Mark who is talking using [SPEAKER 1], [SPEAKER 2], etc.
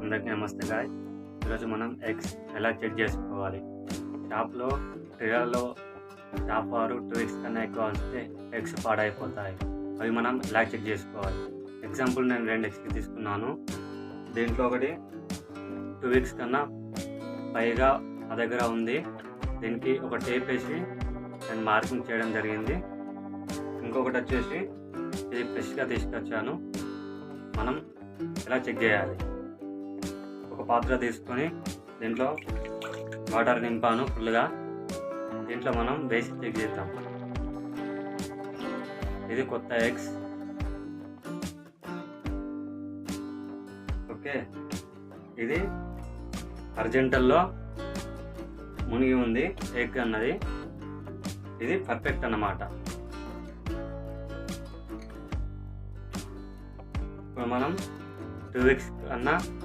[SPEAKER 1] అందరికీ నమస్తే గాయ్. ఈరోజు మనం ఎగ్స్ ఎలా చెక్ చేసుకోవాలి. షాప్లో ట్రేలలో షాప్ వారు 2 weeks కన్నా ఎక్కువ వస్తే ఎగ్స్ పాడైపోతాయి. అవి మనం ఎలా చెక్ చేసుకోవాలి. ఎగ్జాంపుల్ నేను 2 eggs తీసుకున్నాను. దీంట్లో ఒకటి 2 weeks కన్నా పైగా నా దగ్గర ఉంది. దీనికి ఒక టేప్ వేసి నేను మార్కింగ్ చేయడం జరిగింది. ఇంకొకటి వచ్చేసి ఇది ఫ్రెష్గా తీసుకొచ్చాను. మనం ఎలా చెక్ చేయాలి. ఒక పాత్ర తీసుకొని దీంట్లో వాటర్ నింపాను ఫుల్గా. దీంట్లో మనం వేసి చెక్ చేద్దాం. ఇది కొత్త ఎగ్స్. ఓకే, ఇది అర్జెంటల్లో మునిగి ఉంది ఎగ్ అన్నది. ఇది పర్ఫెక్ట్ అన్నమాట. ఇప్పుడు మనం 2 weeks కన్నా